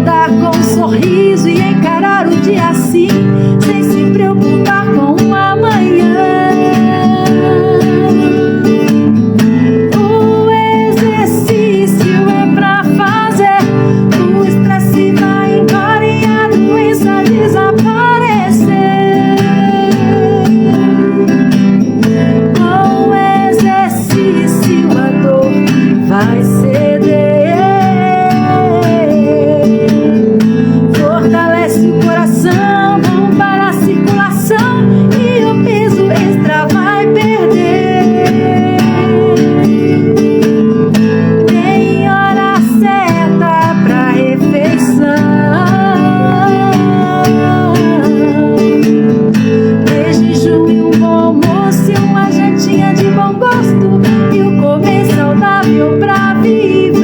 acordar com um sorriso e encarar o dia assim, sem se preocupar com o amanhã. O exercício é pra fazer, o estresse vai embora e a doença desaparecer. Com o exercício a dor vai ceder. Fortalece o coração, bom para a circulação e o peso extra vai perder. Tem hora certa pra refeição. Desde junho, um bom almoço e uma jantinha de bom gosto e o comer saudável pra viver.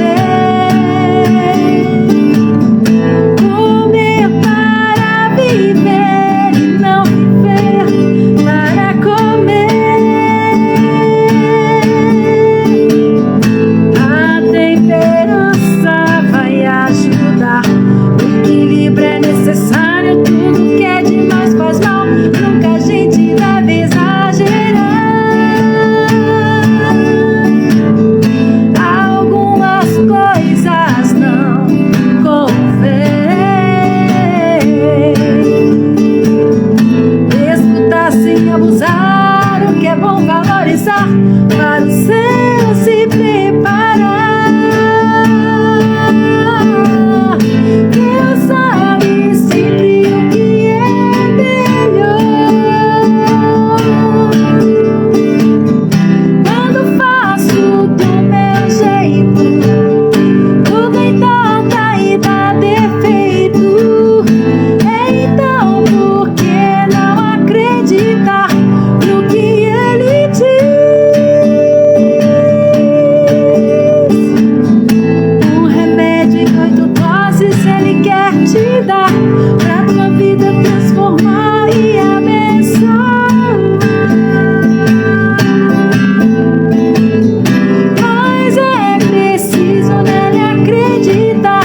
Comer para viver e não viver para comer. A temperança vai ajudar. O equilíbrio é necessário. Tudo que é demais faz mal. Nunca a gente deve exagerar. Algumas coisas não convém. Escutar sem abusar. O que é bom valorizar para o céu se preparar. Deus sabe sempre o que é melhor. Quando faço do meu jeito, tudo entorta e dá defeito. Então por que não acreditar no que ele diz? Um remédio em 8 doses ele quer te dar, pra tua vida transformar e abençoar. Mas é preciso nele acreditar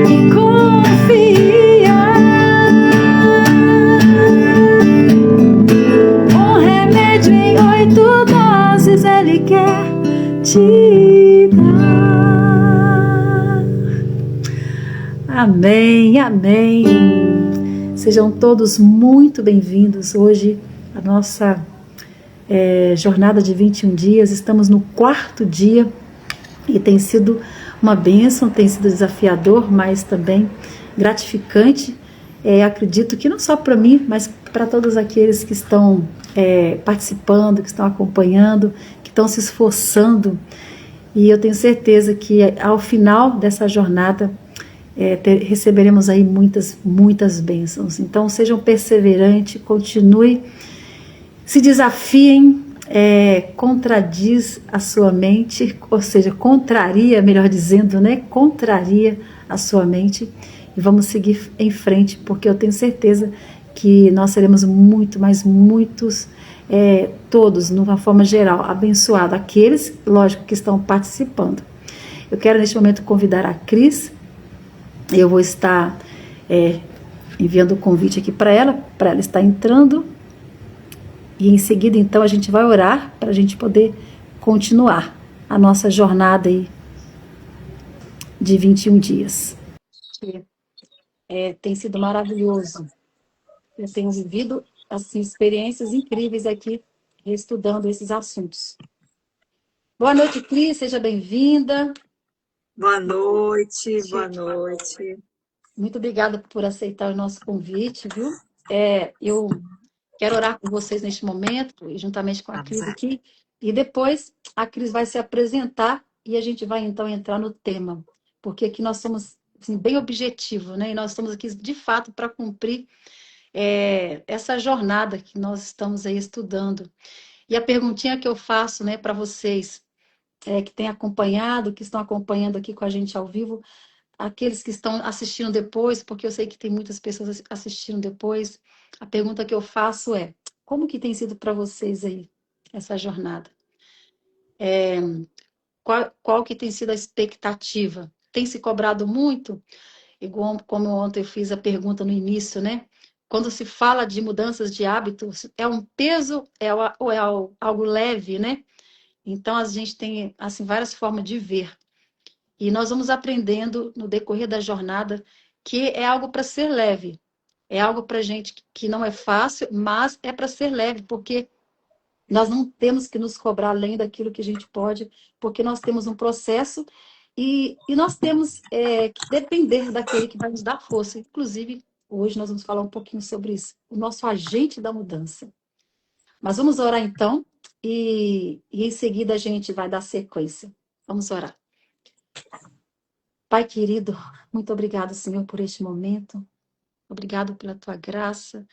e confiar. Um remédio em 8 doses ele quer te dar. Amém, amém. Sejam todos muito bem-vindos. Hoje a nossa jornada de 21 dias, estamos no 4º dia e tem sido uma bênção, tem sido desafiador, mas também gratificante. Acredito que não só para mim, mas para todos aqueles que estão participando, que estão acompanhando, que estão se esforçando. E eu tenho certeza que ao final dessa jornada receberemos aí muitas bênçãos. Então sejam perseverantes, continuem, se desafiem, contradiz a sua mente, ou seja, contraria, melhor dizendo, né? Contraria a sua mente e vamos seguir em frente, porque eu tenho certeza que nós seremos muitos, todos, de uma forma geral, abençoados. Aqueles, lógico, que estão participando. Eu quero neste momento convidar a Cris. Eu vou estar enviando o convite aqui para ela estar entrando. E em seguida, então, a gente vai orar para a gente poder continuar a nossa jornada aí de 21 dias. Tem sido maravilhoso. Eu tenho vivido assim, experiências incríveis aqui, estudando esses assuntos. Boa noite, Cris, seja bem-vinda. Boa noite, boa noite. Muito obrigada por aceitar o nosso convite, viu? Eu quero orar com vocês neste momento, juntamente com a Cris aqui, e depois a Cris vai se apresentar e a gente vai então entrar no tema, porque aqui nós somos assim, bem objetivos, né? E nós estamos aqui de fato para cumprir essa jornada que nós estamos aí estudando. E a perguntinha que eu faço, né, para vocês que têm acompanhado, que estão acompanhando aqui com a gente ao vivo, aqueles que estão assistindo depois, porque eu sei que tem muitas pessoas assistindo depois, a pergunta que eu faço é: como que tem sido para vocês aí essa jornada? Qual que tem sido a expectativa? Tem se cobrado muito? igual como ontem eu fiz a pergunta no início, né? Quando se fala de mudanças de hábitos, é um peso ou é algo leve, né? Então, a gente tem, assim, várias formas de ver. E nós vamos aprendendo no decorrer da jornada que é algo para ser leve. É algo para gente que não é fácil, mas é para ser leve, porque nós não temos que nos cobrar além daquilo que a gente pode, porque nós temos um processo e nós temos que depender daquele que vai nos dar força. Inclusive, hoje nós vamos falar um pouquinho sobre isso, o nosso agente da mudança. Mas vamos orar então, e em seguida a gente vai dar sequência. Vamos orar. Pai querido, muito obrigado, Senhor, por este momento. Obrigado pela tua graça.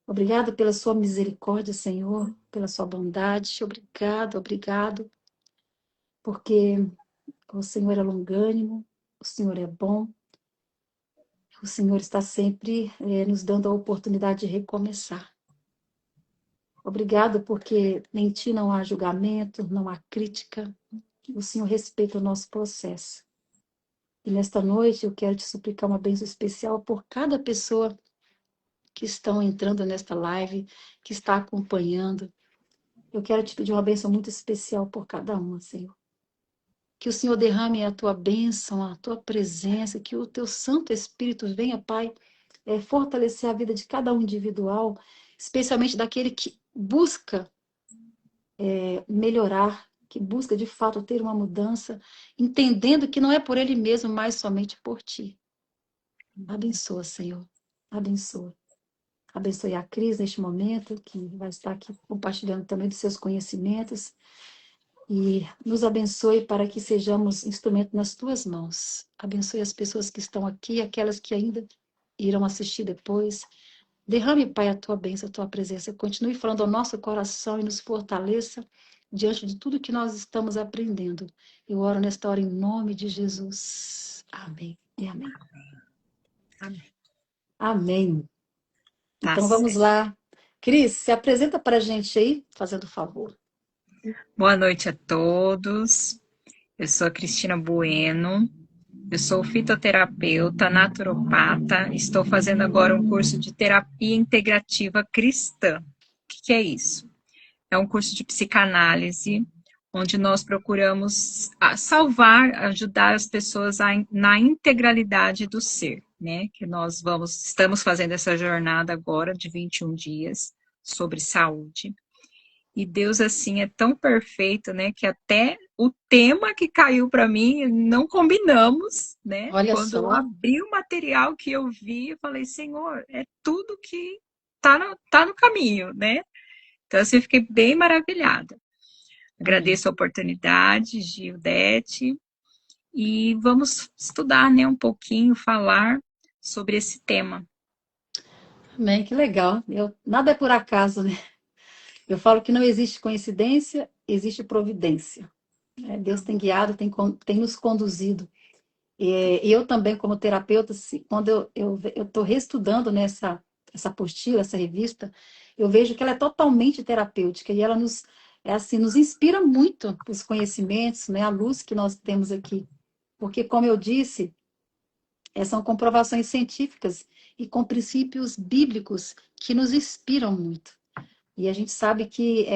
Obrigado pela sua misericórdia, Senhor, pela sua bondade. Obrigado, obrigado, porque o Senhor é longânimo, o Senhor é bom, o Senhor está sempre nos dando a oportunidade de recomeçar. Obrigado, porque em ti não há julgamento, não há crítica. O Senhor respeita o nosso processo. E nesta noite eu quero te suplicar uma bênção especial por cada pessoa que estão entrando nesta live, que está acompanhando. Eu quero te pedir uma bênção muito especial por cada uma, Senhor. Que o Senhor derrame a tua bênção, a tua presença, que o teu Santo Espírito venha, Pai, fortalecer a vida de cada um individual, especialmente daquele que busca melhorar, que busca de fato ter uma mudança, entendendo que não é por ele mesmo, mas somente por ti. Abençoa, Senhor. Abençoa. Abençoe a Cris neste momento, que vai estar aqui compartilhando também dos seus conhecimentos. E nos abençoe para que sejamos instrumento nas tuas mãos. Abençoe as pessoas que estão aqui, aquelas que ainda irão assistir depois. Derrame, Pai, a tua bênção, a tua presença. Continue falando ao nosso coração e nos fortaleça diante de tudo que nós estamos aprendendo. Eu oro nesta hora em nome de Jesus. Amém e amém. Amém. Amém. Tá Então vamos certo. lá. Cris, se apresenta para a gente aí, fazendo favor. Boa noite a todos. Eu sou a Cristina Bueno. Eu sou fitoterapeuta, naturopata. Estou fazendo agora um curso de terapia integrativa cristã. O que é isso? É um curso de psicanálise, onde nós procuramos salvar, ajudar as pessoas na integralidade do ser, né? Que nós estamos fazendo essa jornada agora de 21 dias sobre saúde. E Deus, assim, é tão perfeito, né? Que até o tema que caiu para mim, não combinamos, né? Olha Quando eu só. abri o material que eu vi, eu falei, Senhor, é tudo que tá no caminho, né? Então, assim, eu fiquei bem maravilhada. Agradeço a oportunidade, Gildete, e vamos estudar, né, um pouquinho, falar sobre esse tema. Amém, que legal. Nada é por acaso, né? Eu falo que não existe coincidência, existe providência. Deus tem guiado, tem nos conduzido. E eu também, como terapeuta, quando eu estou reestudando essa apostila, essa revista, eu vejo que ela é totalmente terapêutica e ela nos inspira muito os conhecimentos, né, a luz que nós temos aqui. Porque, como eu disse, são comprovações científicas e com princípios bíblicos que nos inspiram muito. E a gente sabe que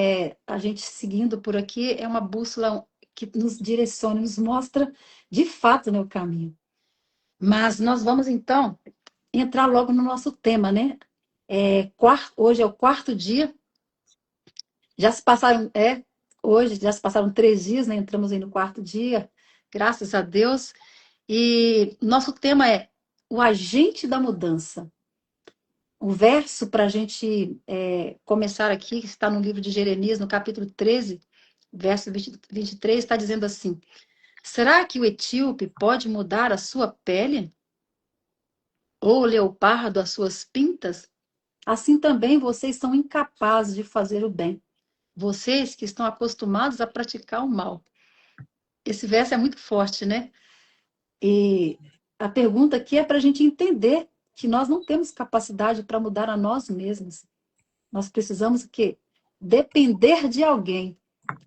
a gente seguindo por aqui é uma bússola que nos direciona, nos mostra de fato, né, o caminho. Mas nós vamos então entrar logo no nosso tema, né? Hoje é o quarto dia. Já se passaram, hoje já se passaram 3 dias, né? Entramos aí no quarto dia, graças a Deus. E nosso tema é o agente da mudança. O verso para a gente começar aqui, está no livro de Jeremias, no capítulo 13, verso 23, está dizendo assim: será que o etíope pode mudar a sua pele? Ou o leopardo as suas pintas? Assim também vocês são incapazes de fazer o bem. Vocês que estão acostumados a praticar o mal. Esse verso é muito forte, né? E a pergunta aqui é para a gente entender que nós não temos capacidade para mudar a nós mesmos. Nós precisamos o quê? Depender de alguém.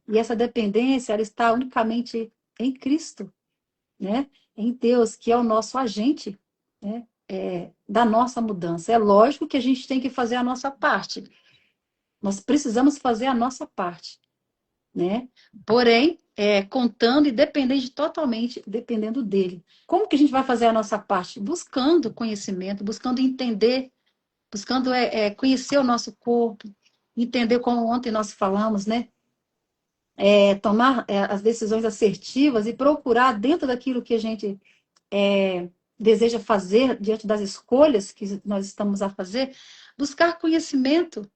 E essa dependência ela está unicamente em Cristo, né? em Deus, que é o nosso agente, né, da nossa mudança. É lógico que a gente tem que fazer a nossa parte. Nós precisamos fazer a nossa parte, né? Porém, contando e totalmente dependendo dele. Como que a gente vai fazer a nossa parte? Buscando conhecimento, buscando entender, buscando conhecer o nosso corpo, entender como ontem nós falamos, né? Tomar as decisões assertivas e procurar dentro daquilo que a gente deseja fazer, diante das escolhas que nós estamos a fazer, buscar conhecimento,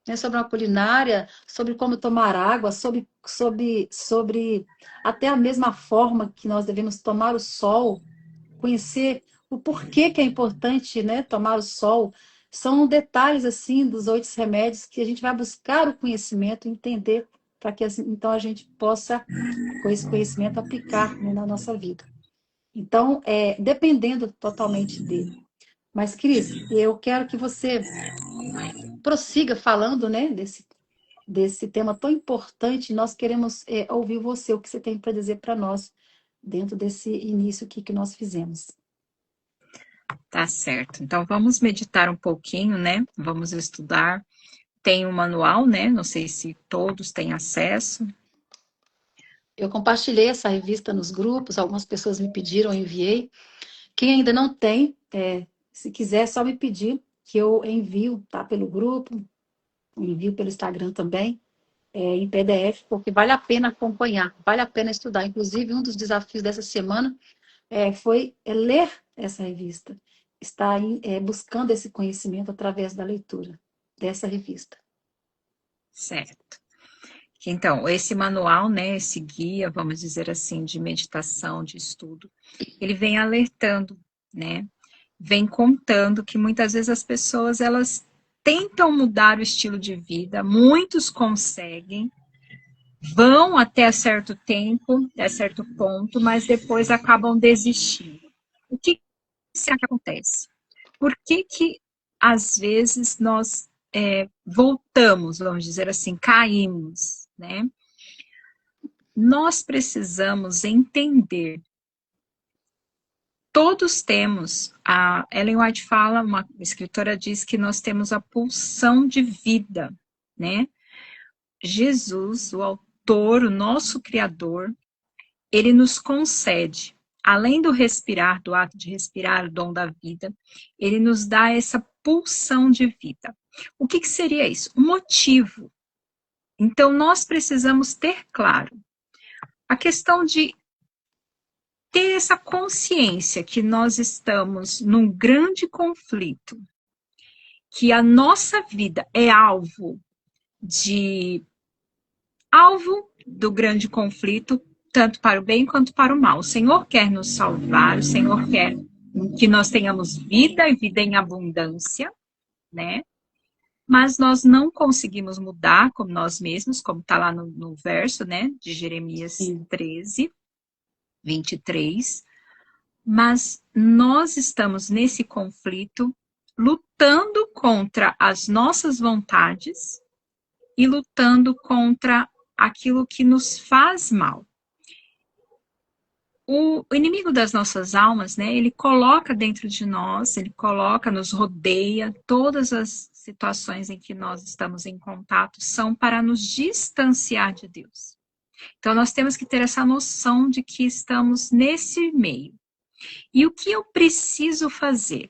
né, sobre uma culinária, sobre como tomar água, sobre até a mesma forma que nós devemos tomar o sol, conhecer o porquê que é importante, né, tomar o sol. São detalhes assim dos 8 remédios que a gente vai buscar o conhecimento, entender, para que assim, então a gente possa, com esse conhecimento, aplicar, né, na nossa vida. Então, dependendo totalmente dele. Mas, Cris, eu quero que você prossiga falando, né, desse tema tão importante. Nós queremos ouvir você, o que você tem para dizer para nós dentro desse início aqui que nós fizemos. Tá certo. Então vamos meditar um pouquinho, né? Vamos estudar. Tem um manual, né? Não sei se todos têm acesso. Eu compartilhei essa revista nos grupos, algumas pessoas me pediram, eu enviei. Quem ainda não tem, se quiser, é só me pedir que eu envio, tá? Pelo grupo, envio pelo Instagram também, em PDF, porque vale a pena acompanhar, vale a pena estudar. Inclusive, um dos desafios dessa semana foi ler essa revista, estar buscando esse conhecimento através da leitura dessa revista. Certo. Então, esse manual, né, esse guia, vamos dizer assim, de meditação, de estudo, ele vem alertando, né, vem contando que muitas vezes as pessoas, elas tentam mudar o estilo de vida, muitos conseguem, vão até certo tempo, até certo ponto, mas depois acabam desistindo. O que será que acontece? Por que às vezes nós voltamos, vamos dizer assim, caímos, né? Nós precisamos entender. Todos temos, a Ellen White fala, uma escritora diz que nós temos a pulsão de vida, né? Jesus, o autor, o nosso Criador, ele nos concede, além do respirar, do ato de respirar, o dom da vida, ele nos dá essa pulsão de vida. O que seria isso? Um motivo. Então, nós precisamos ter claro a questão de ter essa consciência que nós estamos num grande conflito, que a nossa vida é alvo do grande conflito, tanto para o bem quanto para o mal. O Senhor quer nos salvar, o Senhor quer que nós tenhamos vida e vida em abundância, né? Mas nós não conseguimos mudar como nós mesmos, como está lá no verso, né, de Jeremias 13, 23. Mas nós estamos nesse conflito, lutando contra as nossas vontades e lutando contra aquilo que nos faz mal. O inimigo das nossas almas, né, ele coloca dentro de nós, ele coloca, nos rodeia, todas as situações em que nós estamos em contato são para nos distanciar de Deus. Então nós temos que ter essa noção de que estamos nesse meio. E o que eu preciso fazer?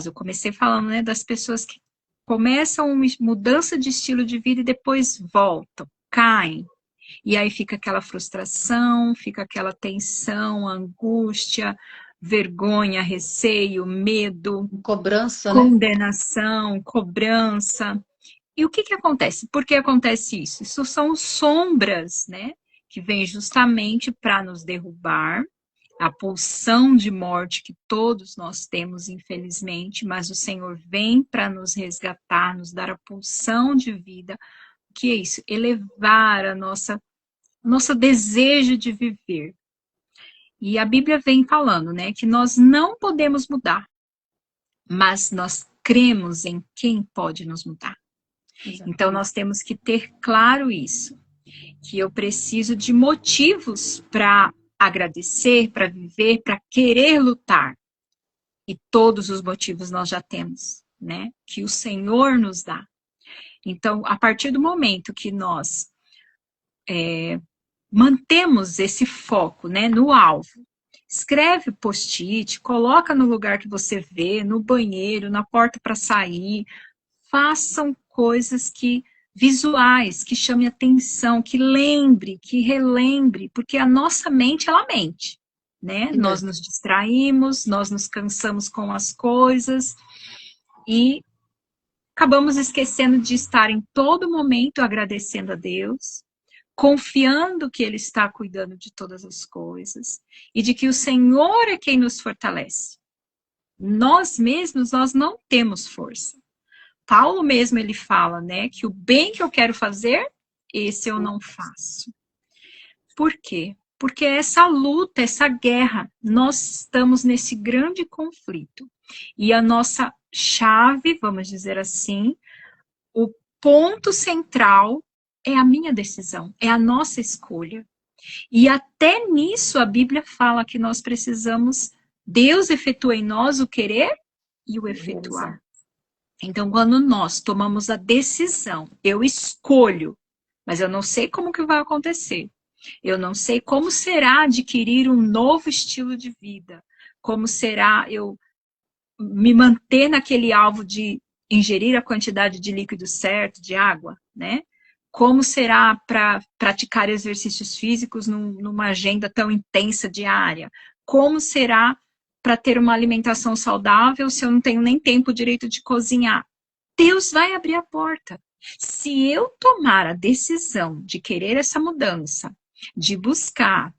Eu comecei falando, né, das pessoas que começam uma mudança de estilo de vida e depois voltam, caem. E aí fica aquela frustração, fica aquela tensão, angústia, vergonha, receio, medo, Cobrança, condenação, né? Cobrança. E o que acontece? Por que acontece isso? Isso são sombras, né? Que vêm justamente para nos derrubar, a pulsão de morte que todos nós temos, infelizmente, mas o Senhor vem para nos resgatar, nos dar a pulsão de vida. O que é isso? Elevar a nosso desejo de viver. E a Bíblia vem falando, né, que nós não podemos mudar, mas nós cremos em quem pode nos mudar. Exatamente. Então nós temos que ter claro isso, que eu preciso de motivos para agradecer, para viver, para querer lutar. E todos os motivos nós já temos, né? Que o Senhor nos dá. Então, a partir do momento que nós mantemos esse foco, né, no alvo, escreve post-it, coloca no lugar que você vê, no banheiro, na porta para sair, façam coisas que visuais, que chame atenção, que lembre, que relembre, porque a nossa mente, ela mente, né? É Nós mesmo. nos distraímos, nós nos cansamos com as coisas e acabamos esquecendo de estar em todo momento agradecendo a Deus, confiando que Ele está cuidando de todas as coisas e de que o Senhor é quem nos fortalece. Nós mesmos, nós não temos força. Paulo mesmo, ele fala, né, que o bem que eu quero fazer, esse eu não faço. Por quê? Porque essa luta, essa guerra, nós estamos nesse grande conflito. E a nossa chave, vamos dizer assim, o ponto central é a minha decisão, é a nossa escolha. E até nisso a Bíblia fala que nós precisamos, Deus efetua em nós o querer e o efetuar. Então, quando nós tomamos a decisão, eu escolho, mas eu não sei como que vai acontecer. Eu não sei como será adquirir um novo estilo de vida. Como será eu me manter naquele alvo de ingerir a quantidade de líquido certo, de água, né? Como será para praticar exercícios físicos numa agenda tão intensa diária? Como será para ter uma alimentação saudável se eu não tenho nem tempo direito de cozinhar? Deus vai abrir a porta. Se eu tomar a decisão de querer essa mudança, de buscar,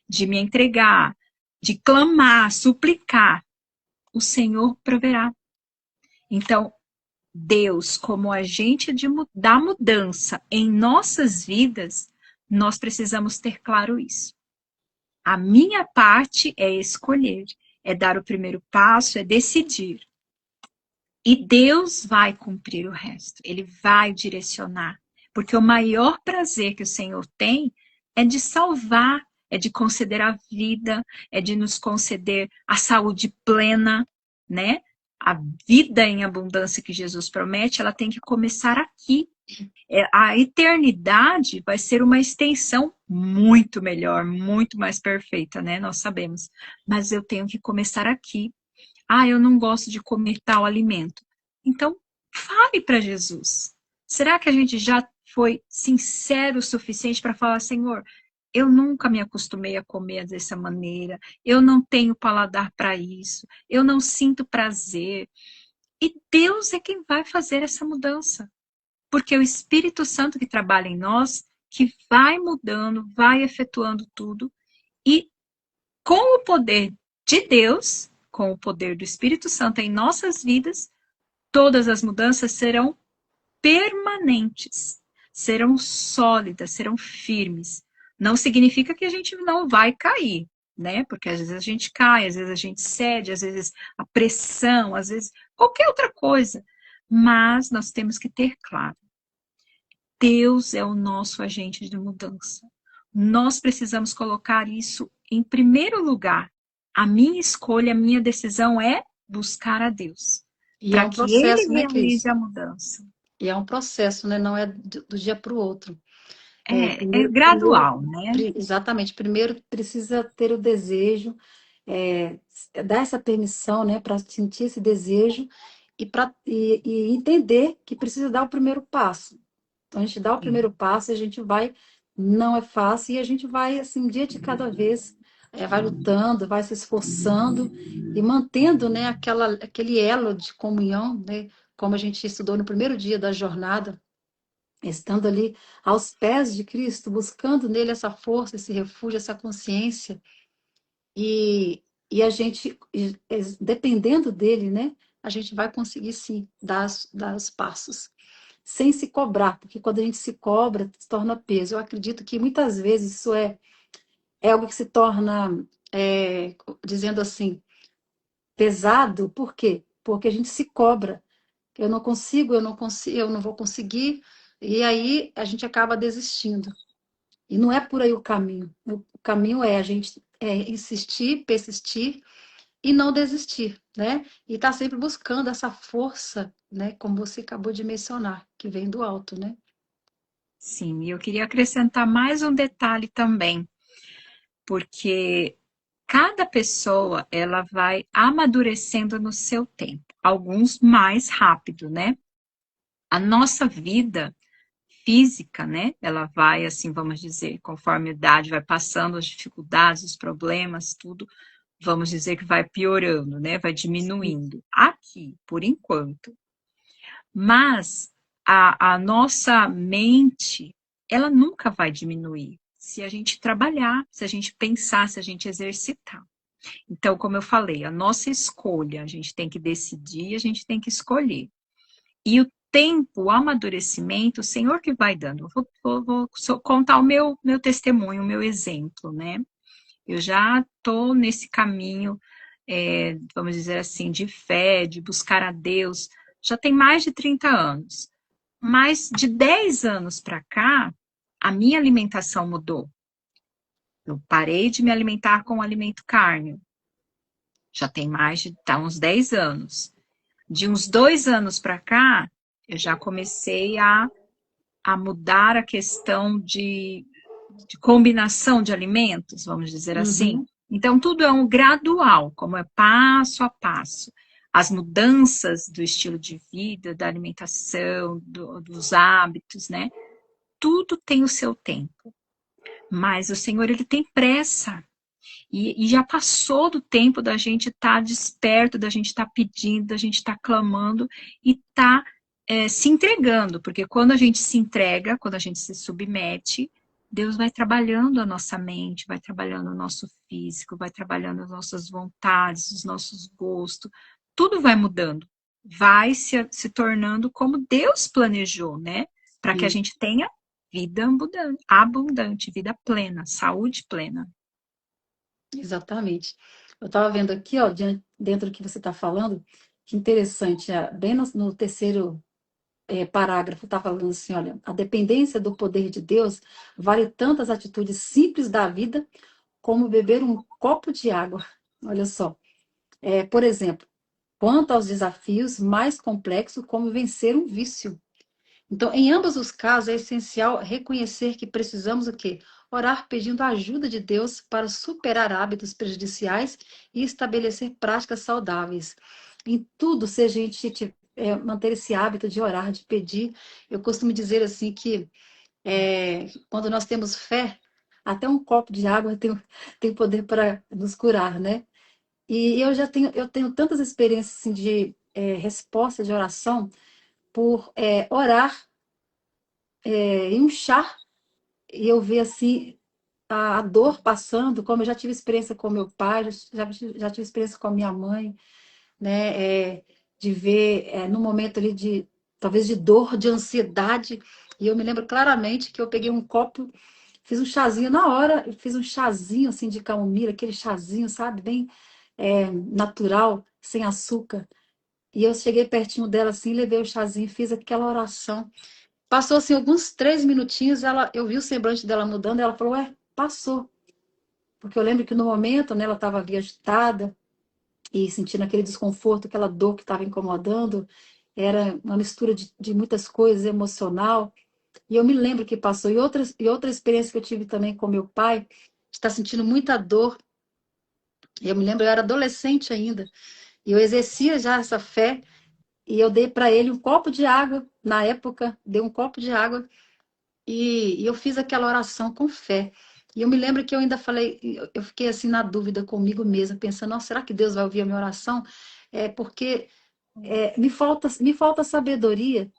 de me entregar, de clamar, suplicar, o Senhor proverá. Então, Deus, como agente da mudança em nossas vidas, nós precisamos ter claro isso. A minha parte é escolher, é dar o primeiro passo, é decidir. E Deus vai cumprir o resto, Ele vai direcionar. Porque o maior prazer que o Senhor tem é de salvar, é de conceder a vida, é de nos conceder a saúde plena, né? A vida em abundância que Jesus promete, ela tem que começar aqui. A eternidade vai ser uma extensão muito melhor, muito mais perfeita, né? Nós sabemos. Mas eu tenho que começar aqui. Ah, eu não gosto de comer tal alimento. Então, fale para Jesus. Será que a gente já foi sincero o suficiente para falar, Senhor, eu nunca me acostumei a comer dessa maneira, eu não tenho paladar para isso, eu não sinto prazer. E Deus é quem vai fazer essa mudança. Porque é o Espírito Santo que trabalha em nós, que vai mudando, vai efetuando tudo. E com o poder de Deus, com o poder do Espírito Santo em nossas vidas, todas as mudanças serão permanentes, serão sólidas, serão firmes. Não significa que a gente não vai cair, né? Porque às vezes a gente cai, às vezes a gente cede, às vezes a pressão, às vezes qualquer outra coisa. Mas nós temos que ter claro, Deus é o nosso agente de mudança. Nós precisamos colocar isso em primeiro lugar. A minha escolha, a minha decisão é buscar a Deus, E é para um que Ele processo, né, realize Cris? a mudança. E é um processo, né? Não é do dia para o outro. É gradual, né? Exatamente. Primeiro precisa ter o desejo, é, dar essa permissão, né, para sentir esse desejo e entender que precisa dar o primeiro passo. Então, a gente dá o primeiro passo e a gente vai, não é fácil, e a gente vai, assim, um dia de cada vez, vai lutando, vai se esforçando e mantendo, né, aquele elo de comunhão, né, como a gente estudou no primeiro dia da jornada, estando ali aos pés de Cristo, buscando nele essa força, esse refúgio, essa consciência, e a gente, dependendo dele, né, a gente vai conseguir sim dar os passos, sem se cobrar, porque quando a gente se cobra, se torna peso. Eu acredito que muitas vezes isso é algo que se torna, dizendo assim, pesado, por quê? Porque a gente se cobra. Eu não consigo, eu não vou conseguir, e aí a gente acaba desistindo. E não é por aí o caminho. O caminho é a gente insistir, persistir e não desistir, né? E tá sempre buscando essa força, né? Como você acabou de mencionar, que vem do alto, né? Sim, e eu queria acrescentar mais um detalhe também, porque cada pessoa ela vai amadurecendo no seu tempo, alguns mais rápido, né? A nossa vida física, né? Ela vai assim, vamos dizer, conforme a idade vai passando, as dificuldades, os problemas, tudo, vamos dizer que vai piorando, né? Vai Sim. diminuindo. Aqui, por enquanto. Mas a nossa mente, ela nunca vai diminuir se a gente trabalhar, se a gente pensar, se a gente exercitar. Então, como eu falei, a nossa escolha, a gente tem que decidir, a gente tem que escolher. E o tempo, o amadurecimento, o Senhor que vai dando. Vou contar o meu testemunho, o meu exemplo, né? Eu já estou nesse caminho, vamos dizer assim, de fé, de buscar a Deus, já tem mais de 30 anos. Mas de 10 anos para cá, a minha alimentação mudou. Eu parei de me alimentar com alimento carne. Já tem mais de uns 10 anos. De uns 2 anos para cá, eu já comecei a mudar a questão de combinação de alimentos, vamos dizer assim. Uhum. Então, tudo é um gradual, como é passo a passo. As mudanças do estilo de vida, da alimentação, dos hábitos, né? Tudo tem o seu tempo. Mas o Senhor, ele tem pressa. E já passou do tempo da gente estar desperto, da gente estar pedindo, da gente estar clamando e estar se entregando. Porque quando a gente se entrega, quando a gente se submete, Deus vai trabalhando a nossa mente, vai trabalhando o nosso físico, vai trabalhando as nossas vontades, os nossos gostos. Tudo vai mudando. Vai se tornando como Deus planejou, né? Para que a Sim, gente tenha vida abundante, vida plena, saúde plena. exatamente. Eu estava vendo aqui, ó, dentro do que você está falando, que interessante, bem no terceiro parágrafo, está falando assim, olha, a dependência do poder de Deus vale tanto as atitudes simples da vida como beber um copo de água. Olha só, por exemplo, quanto aos desafios mais complexos, como vencer um vício. Então, em ambos os casos, é essencial reconhecer que precisamos o quê? Orar pedindo a ajuda de Deus para superar hábitos prejudiciais e estabelecer práticas saudáveis. Em tudo, se a gente manter esse hábito de orar, de pedir, eu costumo dizer assim que quando nós temos fé, até um copo de água tem poder para nos curar, né? E eu tenho tantas experiências assim, de resposta de oração por orar em um chá e eu ver assim a dor passando, como eu já tive experiência com meu pai, já tive experiência com a minha mãe, né? De ver no momento ali de talvez de dor, de ansiedade. E eu me lembro claramente que eu peguei um copo, fiz um chazinho na hora, eu fiz um chazinho assim de camomila, aquele chazinho, sabe, bem natural, sem açúcar. E eu cheguei pertinho dela assim, levei o chazinho, fiz aquela oração. Passou assim alguns 3 minutinhos, eu vi o semblante dela mudando, ela falou, passou. Porque eu lembro que no momento, né, ela estava ali agitada e sentindo aquele desconforto, aquela dor que estava incomodando, era uma mistura de muitas coisas, emocional. E eu me lembro que passou. E outra experiência que eu tive também com meu pai, está sentindo muita dor. E eu me lembro, eu era adolescente ainda, e eu exercia já essa fé, e eu dei para ele um copo de água, na época, dei um copo de água. E eu fiz aquela oração com fé. E eu me lembro que eu ainda falei, eu fiquei assim na dúvida comigo mesma, pensando, nossa, será que Deus vai ouvir a minha oração? Porque me falta sabedoria,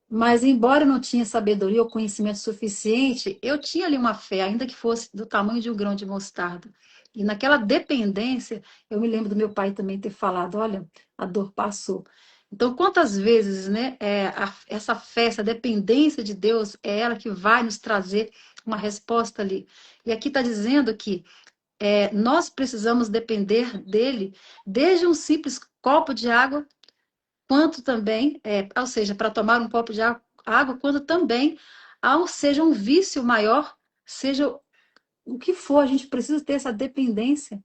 mas embora eu não tinha sabedoria ou conhecimento suficiente, eu tinha ali uma fé, ainda que fosse do tamanho de um grão de mostarda. E naquela dependência, eu me lembro do meu pai também ter falado, olha, a dor passou. Então, quantas vezes, né, essa fé, essa dependência de Deus, é ela que vai nos trazer uma resposta ali. E aqui está dizendo que nós precisamos depender dele, desde um simples copo de água quanto também, ou seja, para tomar um copo de água, quanto também, seja um vício maior, seja o que for, a gente precisa ter essa dependência,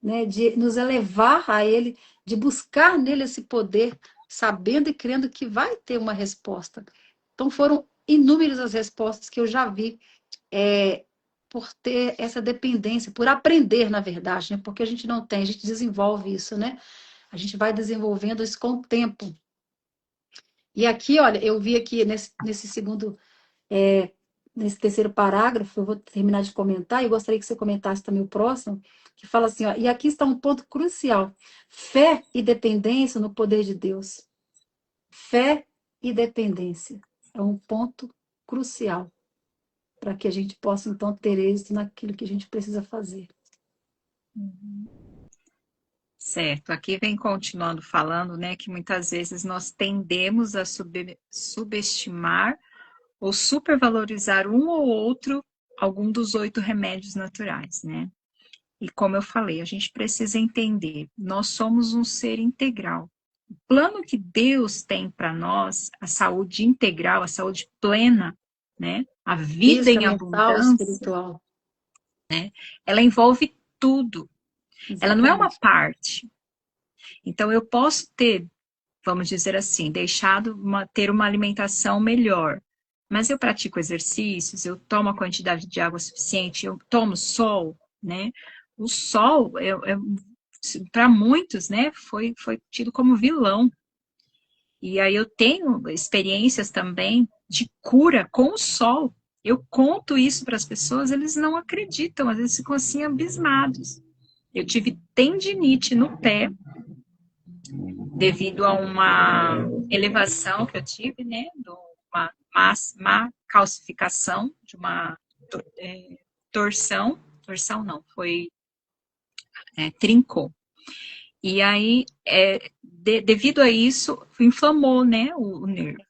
né, de nos elevar a Ele, de buscar nele esse poder, sabendo e crendo que vai ter uma resposta. Então foram inúmeras as respostas que eu já vi, por ter essa dependência, por aprender, na verdade, né? Porque a gente não tem, a gente desenvolve isso, né? A gente vai desenvolvendo isso com o tempo. E aqui, olha, eu vi aqui nesse segundo, é, nesse terceiro parágrafo, eu vou terminar de comentar, e eu gostaria que você comentasse também o próximo, que fala assim, ó, e aqui está um ponto crucial: fé e dependência no poder de Deus. Fé e dependência é um ponto crucial para que a gente possa, então, ter êxito naquilo que a gente precisa fazer. Certo, aqui vem continuando falando, né, que muitas vezes nós tendemos a subestimar ou supervalorizar um ou outro, algum dos 8 remédios naturais, né? E como eu falei, a gente precisa entender, nós somos um ser integral. O plano que Deus tem para nós, a saúde integral, a saúde plena, né? A vida Física, em mental, abundância, espiritual. ela envolve tudo. Ela não é uma Exatamente. parte. Então eu posso ter, vamos dizer assim, ter uma alimentação melhor. Mas eu pratico exercícios, eu tomo a quantidade de água suficiente, eu tomo sol, né? O sol, para muitos, né, foi tido como vilão. E aí eu tenho experiências também de cura com o sol. Eu conto isso para as pessoas, eles não acreditam, às vezes ficam assim abismados. Eu tive tendinite no pé devido a uma elevação que eu tive, né, uma calcificação, de uma torção não, foi trincou. E aí, devido a isso, inflamou, né, o nervo.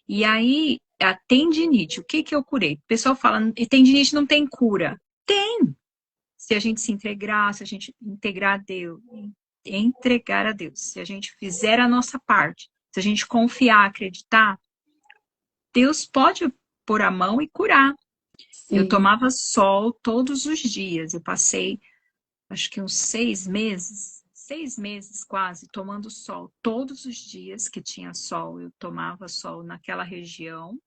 E aí, a tendinite, o que que eu curei? O pessoal fala, tendinite não tem cura. Tem! Se a gente se entregar, se a gente entregar a Deus, se a gente fizer a nossa parte, se a gente confiar, acreditar, Deus pode pôr a mão e curar. Eu Sim. tomava sol todos os dias. Eu passei, acho que uns 6 meses quase, tomando sol. Todos os dias que tinha sol, eu tomava sol naquela região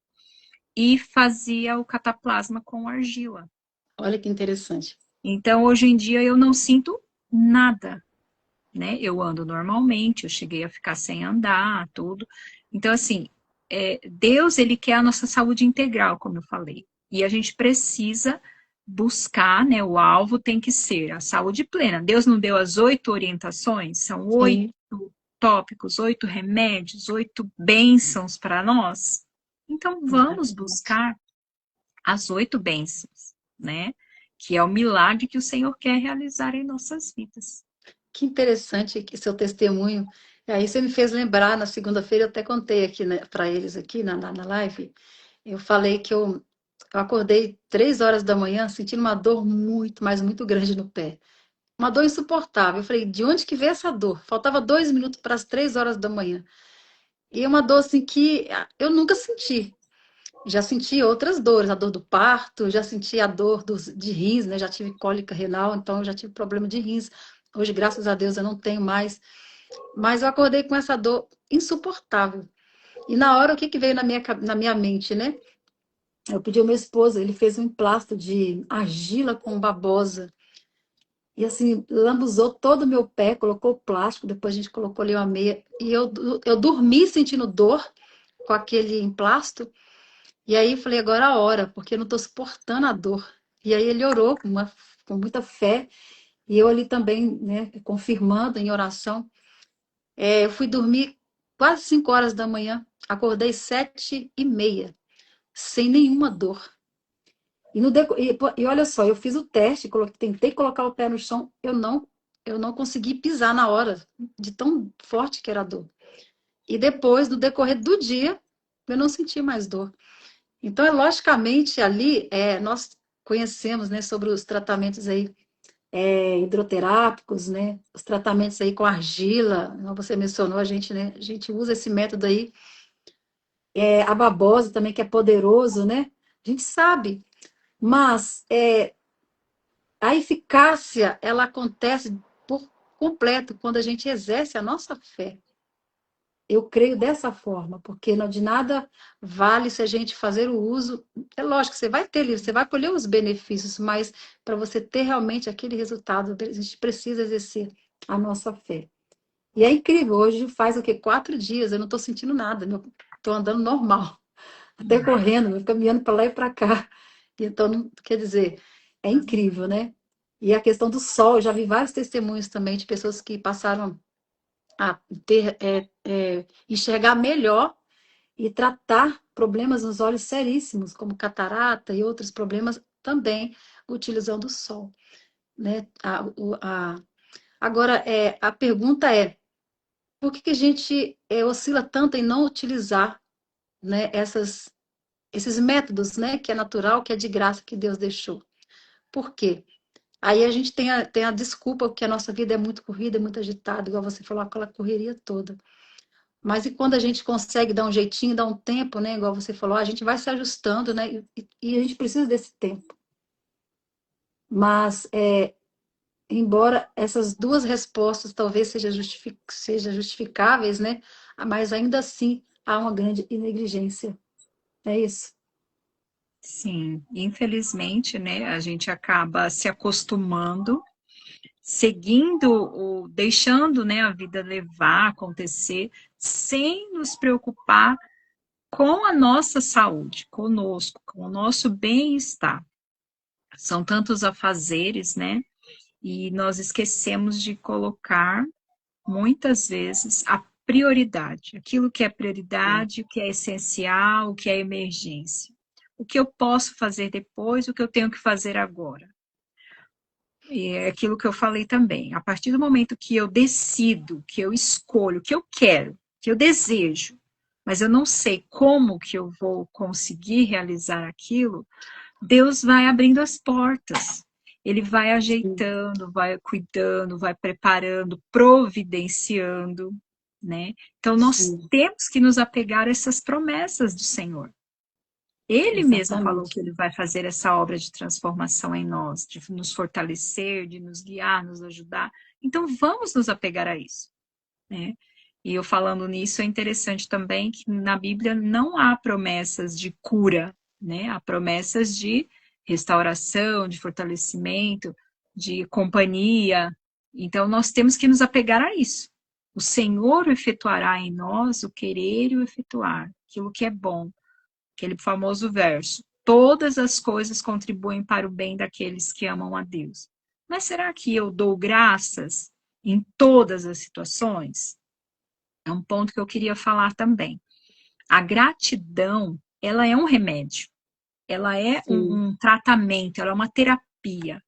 e fazia o cataplasma com argila. Olha que interessante. Então, hoje em dia, eu não sinto nada, né? Eu ando normalmente, eu cheguei a ficar sem andar, tudo. Então, assim, Deus, ele quer a nossa saúde integral, como eu falei. E a gente precisa buscar, né? O alvo tem que ser a saúde plena. Deus não deu as 8 orientações, são 8 Sim. tópicos, 8 remédios, 8 bênçãos para nós. Então, vamos Exatamente. buscar as 8 bênçãos, né? Que é o milagre que o Senhor quer realizar em nossas vidas. Que interessante que seu testemunho. E aí você me fez lembrar, na segunda-feira eu até contei aqui, né, para eles aqui na live. Eu falei que eu acordei 3 horas da manhã sentindo uma dor muito, mas muito grande no pé. Uma dor insuportável. Eu falei, de onde que veio essa dor? Faltava 2 minutos para as 3 horas da manhã. E é uma dor assim que eu nunca senti. Já senti outras dores, a dor do parto, já senti a dor de rins, né? Já tive cólica renal, então eu já tive problema de rins. Hoje, graças a Deus, eu não tenho mais. Mas eu acordei com essa dor insuportável. E na hora, o que que veio na minha mente, né? Eu pedi ao meu esposo, ele fez um emplasto de argila com babosa. E assim, lambuzou todo o meu pé, colocou plástico, depois a gente colocou ali uma meia. E eu dormi sentindo dor com aquele emplasto. E aí eu falei, agora é a hora, porque eu não estou suportando a dor. E aí ele orou com muita fé. E eu ali também, né, confirmando em oração. Eu fui dormir quase 5 horas da manhã. Acordei 7h30, sem nenhuma dor. E olha só, eu fiz o teste, tentei colocar o pé no chão, eu não consegui pisar na hora, de tão forte que era a dor. E depois, no decorrer do dia, eu não senti mais dor. Então, logicamente, ali nós conhecemos, né, sobre os tratamentos aí, hidroterápicos, né, os tratamentos aí com argila, como você mencionou, a gente, né, a gente usa esse método aí, a babosa também, que é poderoso, né, a gente sabe, mas a eficácia, ela acontece por completo quando a gente exerce a nossa fé. Eu creio dessa forma, porque não de nada vale se a gente fazer o uso. É lógico que você vai ter, você vai colher os benefícios, mas para você ter realmente aquele resultado, a gente precisa exercer a nossa fé. E é incrível, hoje faz o quê? 4 dias, eu não estou sentindo nada, estou andando normal, até correndo, caminhando para lá e para cá. Então, quer dizer, é incrível, né? E a questão do sol, eu já vi vários testemunhos também de pessoas que passaram a ter, enxergar melhor e tratar problemas nos olhos seríssimos, como catarata e outros problemas também utilizando o sol, né? Agora, a pergunta é, por que a gente oscila tanto em não utilizar, né, esses métodos, né, que é natural, que é de graça, que Deus deixou? Por quê? Aí a gente tem a desculpa que a nossa vida é muito corrida, é muito agitada, igual você falou, aquela correria toda. Mas e quando a gente consegue dar um jeitinho, dar um tempo, né? Igual você falou, a gente vai se ajustando, né? E a gente precisa desse tempo. Mas, embora essas duas respostas talvez sejam justificáveis, né? Mas ainda assim há uma grande negligência. É isso. Sim, infelizmente, né, a gente acaba se acostumando, seguindo, deixando, né, a vida levar, acontecer, sem nos preocupar com a nossa saúde, conosco, com o nosso bem-estar. São tantos afazeres, né? E nós esquecemos de colocar, muitas vezes, a prioridade. Aquilo que é prioridade, o que é essencial, o que é emergência. O que eu posso fazer depois, o que eu tenho que fazer agora. E é aquilo que eu falei também. A partir do momento que eu decido, que eu escolho, que eu quero, que eu desejo, mas eu não sei como que eu vou conseguir realizar aquilo, Deus vai abrindo as portas. Ele vai Sim, ajeitando, vai cuidando, vai preparando, providenciando, né? Então nós sim, temos que nos apegar a essas promessas do Senhor. Ele mesmo falou exatamente. que ele vai fazer essa obra de transformação em nós, de nos fortalecer, de nos guiar, nos ajudar. Então vamos nos apegar a isso, né? E eu falando nisso, é interessante também que na Bíblia não há promessas de cura, né? Há promessas de restauração, de fortalecimento, de companhia. Então nós temos que nos apegar a isso. O Senhor efetuará em nós o querer e o efetuar, aquilo que é bom, aquele famoso verso. Todas as coisas contribuem para o bem daqueles que amam a Deus. Mas será que eu dou graças em todas as situações? É um ponto que eu queria falar também. A gratidão, ela é um remédio, ela é Sim, um tratamento, ela é uma terapia.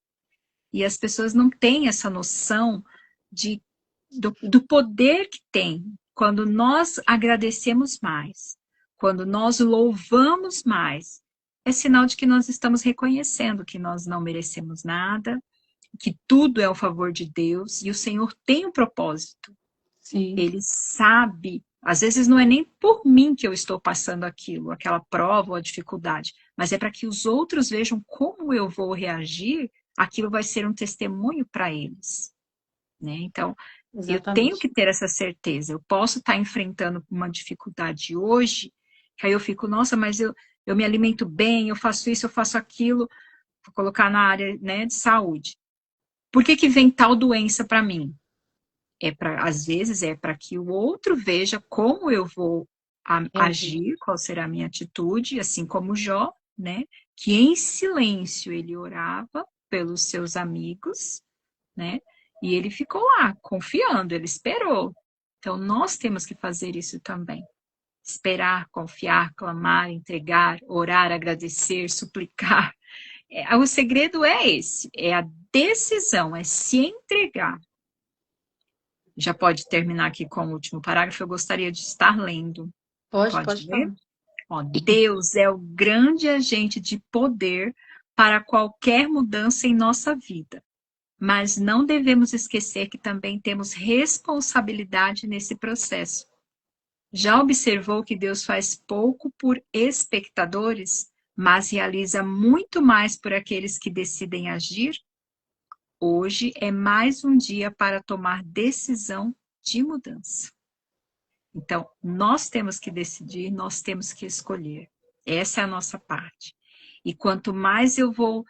E as pessoas não têm essa noção de, do poder que tem quando nós agradecemos mais, quando nós louvamos mais. É sinal de que nós estamos reconhecendo que nós não merecemos nada, que tudo é o favor de Deus e o Senhor tem um propósito. sim, Ele sabe, às vezes não é nem por mim que eu estou passando aquilo, aquela prova ou a dificuldade, mas é para que os outros vejam como eu vou reagir, aquilo vai ser um testemunho para eles, né? Então, eu tenho exatamente. que ter essa certeza. Eu posso estar enfrentando uma dificuldade hoje, que aí eu fico, nossa, mas eu me alimento bem, eu faço isso, eu faço aquilo, vou colocar na área, né, de saúde. Por que que vem tal doença para mim? Às vezes é para que o outro veja como eu vou Reagir. agir, qual será a minha atitude, assim como Jó, né? Que em silêncio ele orava pelos seus amigos, né? E ele ficou lá, confiando, ele esperou. Então nós temos que fazer isso também. Esperar, confiar, clamar, entregar, orar, agradecer, suplicar. O segredo é esse, é a decisão, é se entregar. Já pode terminar aqui com o último parágrafo, eu gostaria de estar lendo. Pode Pode ler? falar. Ó, Deus é o grande agente de poder para qualquer mudança em nossa vida, mas não devemos esquecer que também temos responsabilidade nesse processo. Já observou que Deus faz pouco por espectadores, mas realiza muito mais por aqueles que decidem agir? hoje é mais um dia para tomar decisão de mudança. Então, nós temos que decidir, nós temos que escolher. Essa é a nossa parte. E quanto mais eu vou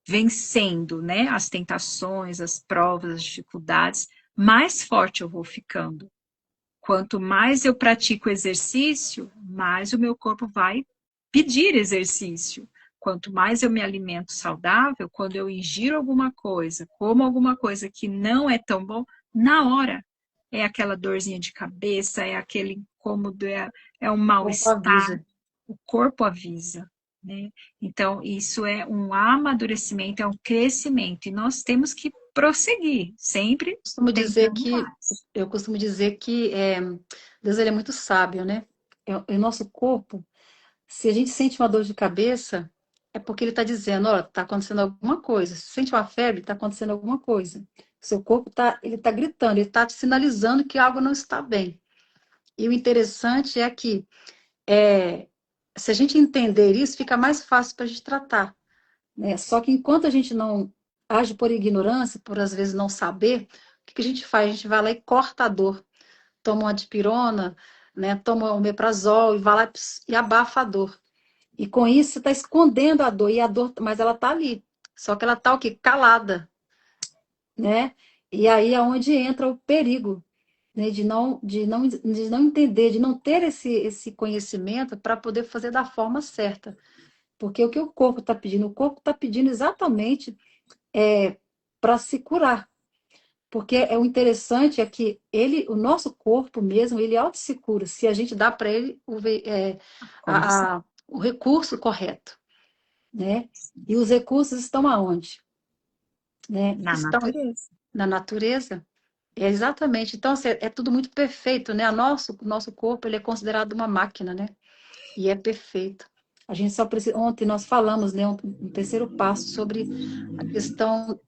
vencendo, né, as tentações, as provas, as dificuldades, mais forte eu vou ficando. Quanto mais eu pratico exercício, mais o meu corpo vai pedir exercício. Quanto mais eu me alimento saudável, quando eu ingiro alguma coisa, como alguma coisa que não é tão bom, na hora é aquela dorzinha de cabeça, é aquele incômodo, é um Corpo mal-estar. avisa. O corpo avisa, né? Então, isso é um amadurecimento, é um crescimento, e nós temos que prosseguir, sempre Costumo dizer tentando que, mais. eu costumo dizer que Deus ele é muito sábio, né? O nosso corpo, se a gente sente uma dor de cabeça, é porque ele está dizendo, ó, está acontecendo alguma coisa. Se sente uma febre, está acontecendo alguma coisa. Seu corpo ele tá gritando, ele está te sinalizando que algo não está bem. E o interessante é que é, se a gente entender isso, fica mais fácil para a gente tratar, né? Só que enquanto a gente não age por ignorância, por às vezes não saber, o que a gente faz? A gente vai lá e corta a dor, toma uma dipirona, né? Toma um omeprazol e vai lá e abafa a dor. E com isso você está escondendo a dor, e a dor, mas ela está ali. Só que ela está o quê? Calada, né? E aí é onde entra o perigo, né? De não entender, de não ter esse conhecimento para poder fazer da forma certa. Porque o que o corpo está pedindo? O corpo está pedindo exatamente para se curar. Porque o interessante é que o nosso corpo mesmo, ele auto se cura, se a gente dá para ele Condição. o recurso correto, né? E os recursos estão aonde? Né? Na Estão natureza. na natureza. Exatamente. Então, assim, é tudo muito perfeito, né? O nosso corpo, ele é considerado uma máquina, né? E é perfeito. A gente só precisa. Ontem nós falamos, né, um terceiro passo sobre a questão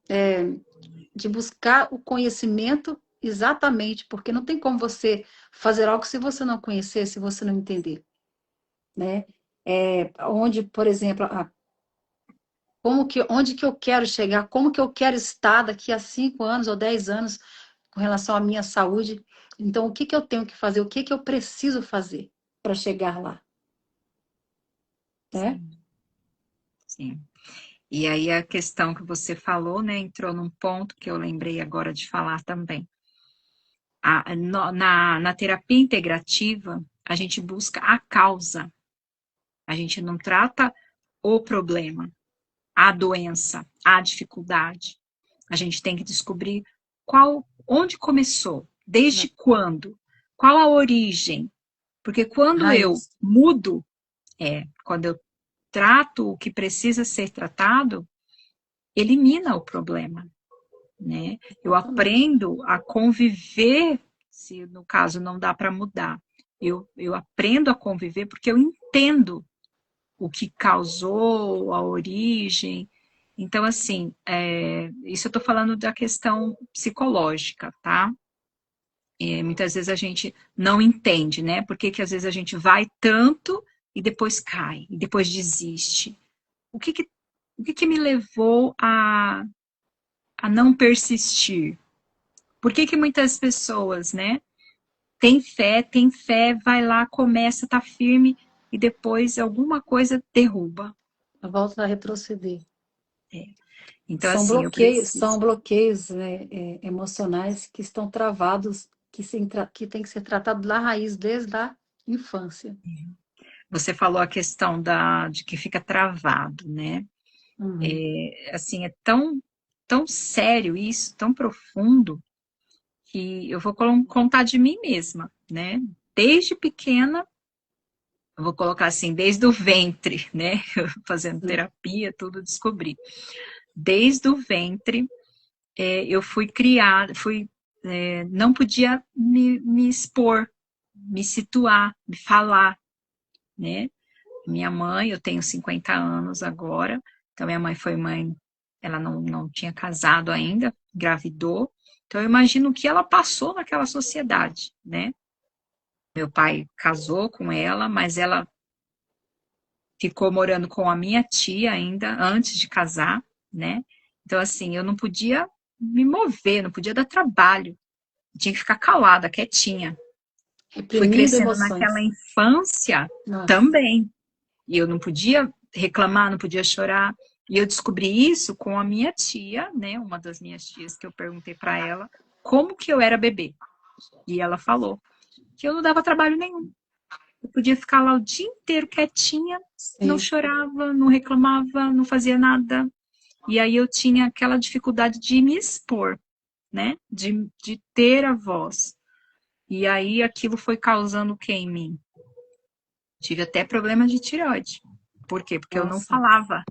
de buscar o conhecimento exatamente, porque não tem como você fazer algo se você não conhecer, se você não entender, né? Onde, por exemplo, onde que eu quero chegar, como que eu quero estar daqui a 5 anos ou 10 anos com relação à minha saúde. Então, o que que eu tenho que fazer, o que que eu preciso fazer para chegar lá, né? Sim, sim. E aí a questão que você falou, né, entrou num ponto que eu lembrei agora de falar também. Na terapia integrativa, a gente busca a causa. A gente não trata o problema, a doença, a dificuldade. A gente tem que descobrir onde começou, desde quando, qual a origem. Porque quando eu Raiz. mudo, quando eu trato o que precisa ser tratado, elimina o problema, né? Eu Exatamente. aprendo a conviver, se no caso não dá para mudar. Eu aprendo a conviver porque eu entendo o que causou, a origem. Então, assim, isso eu estou falando da questão psicológica, tá? Muitas vezes a gente não entende, né? Por que às vezes a gente vai tanto e depois cai, e depois desiste. O que que, o que, que me levou a não persistir? Por que que muitas pessoas, né, tem fé, vai lá, começa, tá firme e depois alguma coisa derruba? Volta a retroceder. Então, São assim, eu bloqueios, são preciso. bloqueios, né, emocionais que estão travados, que tem que ser tratado da raiz desde a infância. Você falou a questão de que fica travado, né? Uhum. Assim, é tão sério isso, tão profundo, que eu vou contar de mim mesma, né? Desde pequena, eu vou colocar assim, desde o ventre, né? Fazendo Sim. terapia, tudo descobri. Desde o ventre, eu fui criada, não podia me expor, me situar, me falar, né? Minha mãe, eu tenho 50 anos agora, então minha mãe foi mãe, ela não tinha casado ainda, engravidou, então eu imagino o que ela passou naquela sociedade, né? Meu pai casou com ela, mas ela ficou morando com a minha tia ainda, antes de casar, né? Então, assim, eu não podia me mover, não podia dar trabalho. Eu tinha que ficar calada, quietinha. Fui Reprimindo crescendo naquela emoções. infância Nossa, também. E eu não podia reclamar, não podia chorar. E eu descobri isso com a minha tia, né? Uma das minhas tias, que eu perguntei para ela como que eu era bebê. E ela falou que eu não dava trabalho nenhum. Eu podia ficar lá o dia inteiro quietinha, não sim. chorava, não reclamava, não fazia nada. E aí eu tinha aquela dificuldade de me expor, né? De ter a voz. E aí aquilo foi causando o que em mim? Tive até problemas de tireoide. Por quê? Porque eu não Nossa. falava,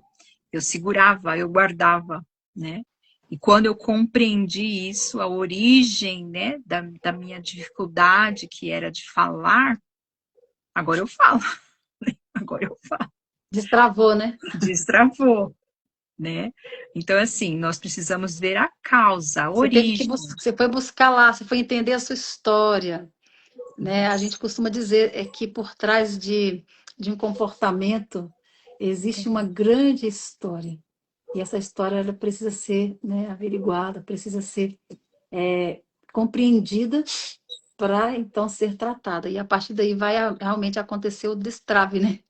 eu segurava, eu guardava, né? E quando eu compreendi isso, a origem, né, da minha dificuldade, que era de falar, agora eu falo, agora eu falo. Destravou, né? Destravou, né? Então, assim, nós precisamos ver a causa, a Você teve que origem. você foi buscar lá, você foi entender a sua história, né? A gente costuma dizer que por trás de um comportamento existe uma grande história. E essa história ela precisa ser, né, averiguada, precisa ser é, compreendida para então ser tratada. E a partir daí vai realmente acontecer o destrave, né?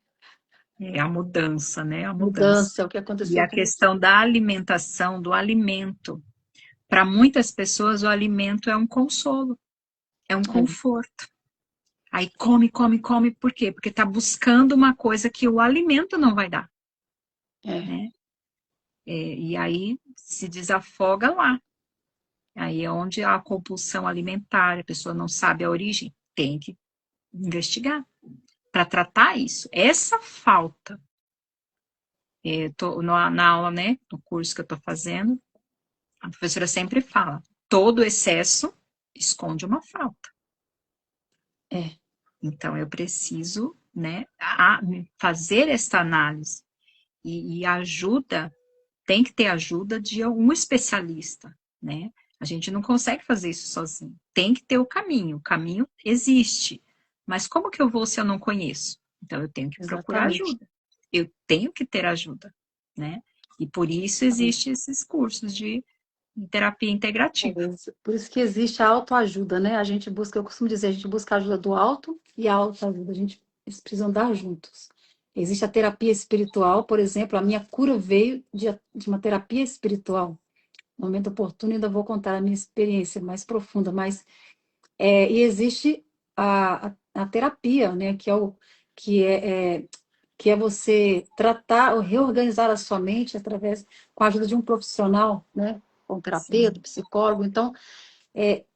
É a mudança, né? A mudança. Mudança, é o que E aconteceu a com você. questão da alimentação, do alimento. Para muitas pessoas, o alimento é um consolo, é um É, conforto. Aí come, come, come, por quê? Porque está buscando uma coisa que o alimento não vai dar, é, né? E aí se desafoga lá. Aí é onde há a compulsão alimentar, a pessoa não sabe a origem, tem que investigar para tratar isso. Essa falta, na aula, né, no curso que eu estou fazendo, a professora sempre fala: todo excesso esconde uma falta. é, Então eu preciso, né, fazer esta análise e ajuda, tem que ter ajuda de algum especialista, né? A gente não consegue fazer isso sozinho. Tem que ter o caminho existe. Mas como que eu vou se eu não conheço? Então eu tenho que procurar exatamente. ajuda. Eu tenho que ter ajuda, né? E por isso existem esses cursos de terapia integrativa. Por isso que existe a autoajuda, né? A gente busca, eu costumo dizer, a gente busca a ajuda do alto e a autoajuda. Eles precisam andar juntos. Existe a terapia espiritual, por exemplo, a minha cura veio de uma terapia espiritual. No momento oportuno, ainda vou contar a minha experiência mais profunda, mas e existe a terapia, né? Que é, é, que é você tratar ou reorganizar a sua mente através com a ajuda de um profissional, né? Com um terapeuta, Sim, psicólogo. Então,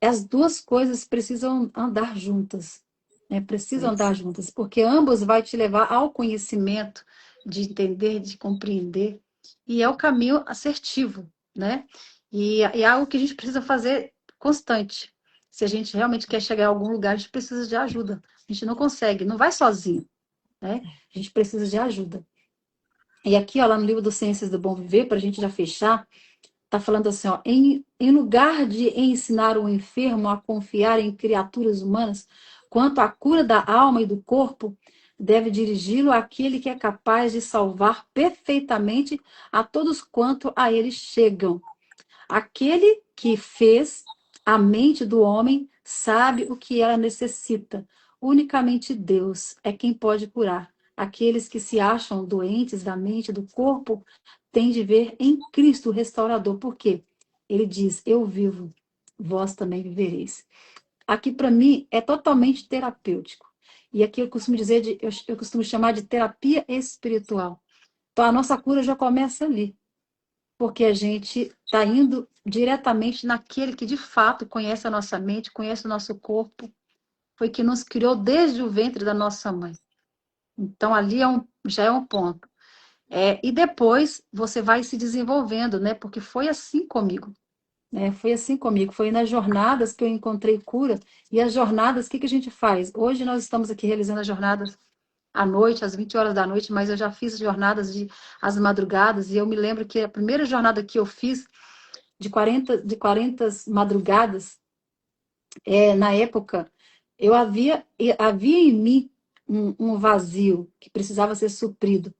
as duas coisas precisam andar juntas, né? Precisam andar isso. juntas, porque ambos vai te levar ao conhecimento de entender, de compreender, e é o caminho assertivo, né? E é algo que a gente precisa fazer constante. Se a gente realmente quer chegar a algum lugar, a gente precisa de ajuda. A gente não consegue, não vai sozinho, né? A gente precisa de ajuda. E aqui, ó, lá no livro do Ciências do Bom Viver, para a gente já fechar, está falando assim, ó, em lugar de ensinar o enfermo a confiar em criaturas humanas, quanto à cura da alma e do corpo, deve dirigi-lo àquele que é capaz de salvar perfeitamente a todos quanto a ele chegam. Aquele que fez a mente do homem sabe o que ela necessita. Unicamente Deus é quem pode curar. Aqueles que se acham doentes da mente e do corpo têm de ver em Cristo o restaurador. Por quê? Ele diz: Eu vivo, vós também vivereis. Aqui, para mim, é totalmente terapêutico. E aqui eu costumo dizer, eu costumo chamar de terapia espiritual. Então, a nossa cura já começa ali, porque a gente está indo diretamente naquele que de fato conhece a nossa mente, conhece o nosso corpo, foi que nos criou desde o ventre da nossa mãe. Então ali já é um ponto. E depois você vai se desenvolvendo, né? Porque foi assim comigo. Né? Foi assim comigo. Foi nas jornadas que eu encontrei cura. E as jornadas, o que a gente faz? Hoje nós estamos aqui realizando as jornadas à noite, às 20 horas da noite, mas eu já fiz jornadas às madrugadas, e eu me lembro que a primeira jornada que eu fiz de quarenta madrugadas, na época, havia em mim um vazio que precisava ser suprido.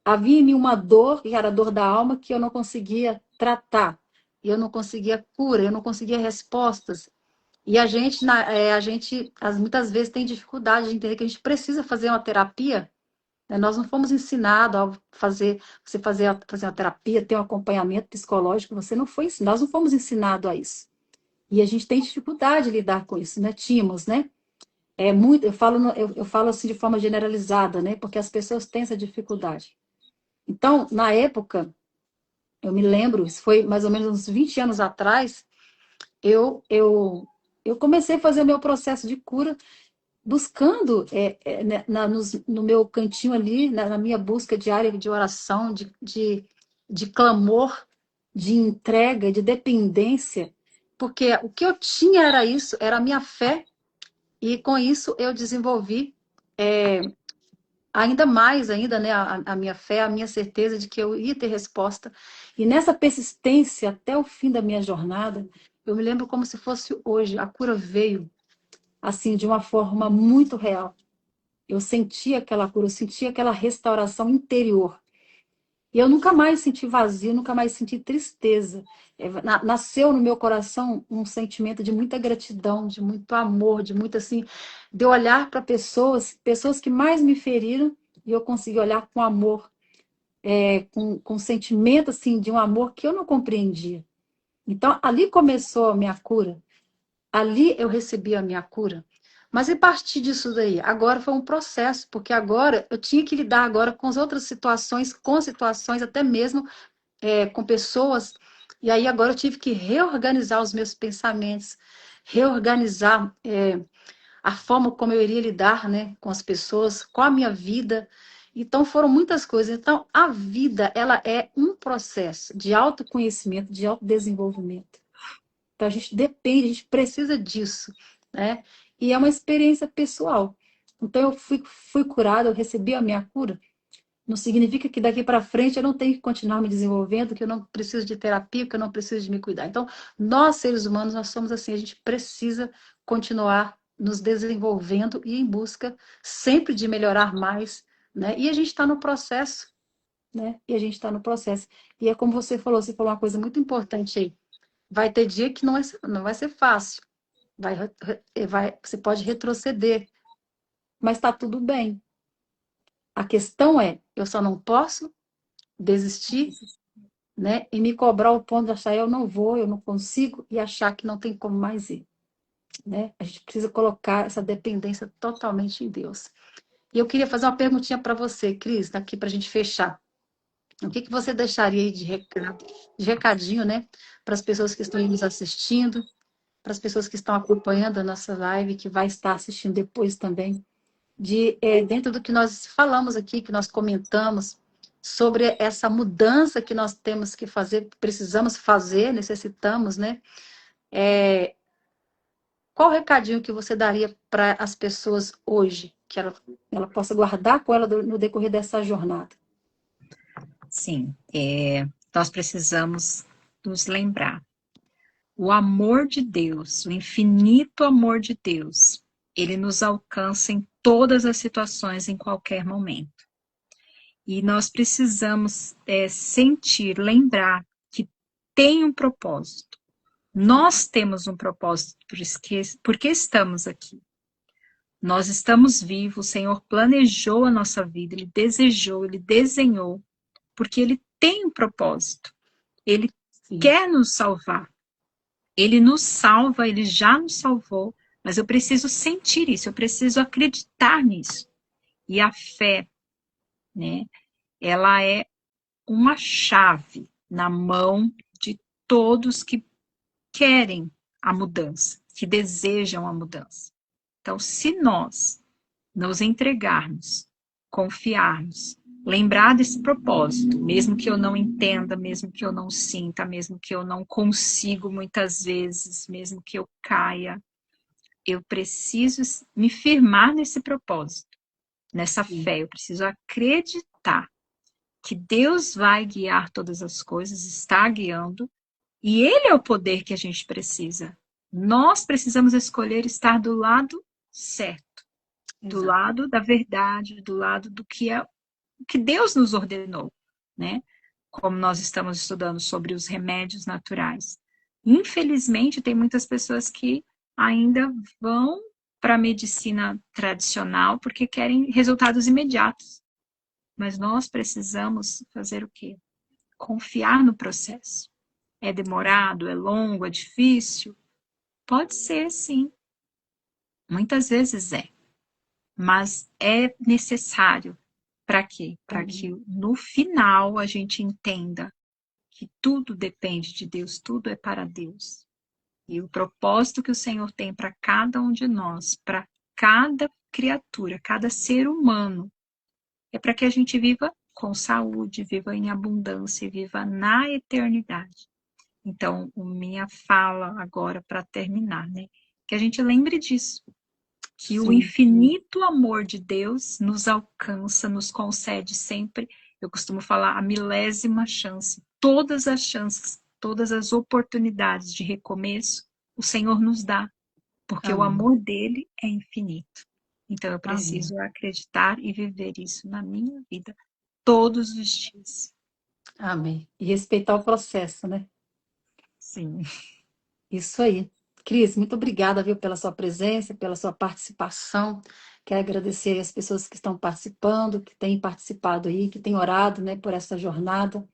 Havia em mim uma dor, que era a dor da alma, que eu não conseguia tratar. E eu não conseguia cura, eu não conseguia respostas. E muitas vezes tem dificuldade de entender que a gente precisa fazer uma terapia, né? Nós não fomos ensinados a fazer uma terapia, ter um acompanhamento psicológico, você não foi ensinado, nós não fomos ensinados a isso. E a gente tem dificuldade de lidar com isso, né? Tínhamos, né? É muito, eu falo assim de forma generalizada, né? Porque as pessoas têm essa dificuldade. Então, na época, eu me lembro, isso foi mais ou menos uns 20 anos atrás, eu, eu, eu comecei a fazer o meu processo de cura buscando né, no meu cantinho ali, na minha busca diária de oração, de clamor, de entrega, de dependência, porque o que eu tinha era isso, era a minha fé, e com isso eu desenvolvi ainda mais, ainda, né, a minha fé, a minha certeza de que eu ia ter resposta. E nessa persistência até o fim da minha jornada, eu me lembro como se fosse hoje, a cura veio assim de uma forma muito real. Eu senti aquela cura, eu senti aquela restauração interior. E eu nunca mais senti vazio, nunca mais senti tristeza. Nasceu no meu coração um sentimento de muita gratidão, de muito amor, de muito assim, de eu olhar para pessoas que mais me feriram, e eu consegui olhar com amor, com sentimento assim, de um amor que eu não compreendia. Então, ali começou a minha cura. Ali eu recebi a minha cura. Mas a partir disso daí, agora foi um processo, porque agora eu tinha que lidar agora com as outras situações, com situações até mesmo com pessoas, e aí agora eu tive que reorganizar os meus pensamentos, reorganizar a forma como eu iria lidar, né, com as pessoas, com a minha vida. Então foram muitas coisas. Então a vida, ela é um processo de autoconhecimento, de autodesenvolvimento. Então a gente depende, a gente precisa disso, né? E é uma experiência pessoal. Então eu fui curada, eu recebi a minha cura. Não significa que daqui para frente eu não tenho que continuar me desenvolvendo, que eu não preciso de terapia, que eu não preciso de me cuidar. Então, nós seres humanos, nós somos assim, a gente precisa continuar nos desenvolvendo e em busca sempre de melhorar mais, né? E a gente está no processo, né? E a gente está no processo. E é como você falou uma coisa muito importante aí. Vai ter dia que não vai ser fácil. Você pode retroceder, mas está tudo bem. A questão é, eu só não posso desistir, né? E me cobrar o ponto de achar eu não vou, eu não consigo e achar que não tem como mais ir, né? A gente precisa colocar essa dependência totalmente em Deus. E eu queria fazer uma perguntinha para você, Cris, aqui para a gente fechar. O que você deixaria aí de recadinho, né? Para as pessoas que estão aí nos assistindo, para as pessoas que estão acompanhando a nossa live, que vai estar assistindo depois também, dentro do que nós falamos aqui, que nós comentamos, sobre essa mudança que nós temos que fazer, precisamos fazer, necessitamos, né? Qual o recadinho que você daria para as pessoas hoje, que ela possa guardar com ela no decorrer dessa jornada? Sim, nós precisamos nos lembrar. O amor de Deus, o infinito amor de Deus, ele nos alcança em todas as situações, em qualquer momento. E nós precisamos sentir, lembrar que tem um propósito. Nós temos um propósito, porque estamos aqui. Nós estamos vivos, o Senhor planejou a nossa vida, Ele desejou, Ele desenhou, porque Ele tem um propósito. Ele quer nos salvar. Ele nos salva, Ele já nos salvou, mas eu preciso sentir isso, eu preciso acreditar nisso. E a fé, né, ela é uma chave na mão de todos que querem a mudança, que desejam a mudança. Então, se nós nos entregarmos, confiarmos, lembrar desse propósito, mesmo que eu não entenda, mesmo que eu não sinta, mesmo que eu não consigo muitas vezes, mesmo que eu caia, eu preciso me firmar nesse propósito, nessa fé, eu preciso acreditar que Deus vai guiar todas as coisas, está guiando, e Ele é o poder que a gente precisa. Nós precisamos escolher estar do lado certo, do lado da verdade, do lado do que é o que Deus nos ordenou, né? como nós estamos estudando sobre os remédios naturais. Infelizmente, tem muitas pessoas que ainda vão para a medicina tradicional porque querem resultados imediatos. Mas nós precisamos fazer o quê? Confiar no processo. É demorado, é longo, é difícil? Pode ser, sim. Muitas vezes é. Mas é necessário. Para quê? Para que no final a gente entenda que tudo depende de Deus, tudo é para Deus. E o propósito que o Senhor tem para cada um de nós, para cada criatura, cada ser humano, é para que a gente viva com saúde, viva em abundância, viva na eternidade. Então, minha fala agora para terminar, né? Que a gente lembre disso, que o Sim. infinito amor de Deus nos alcança, nos concede sempre, eu costumo falar, a milésima chance, todas as chances, todas as oportunidades de recomeço, o Senhor nos dá, porque o Amém. amor dele é infinito. Então eu Amém. preciso acreditar e viver isso na minha vida todos os dias. Amém. E respeitar o processo, né? Sim. Isso aí. Cris, muito obrigada, viu, pela sua presença, pela sua participação. Quero agradecer as pessoas que estão participando, que têm participado aí, que têm orado, né, por essa jornada,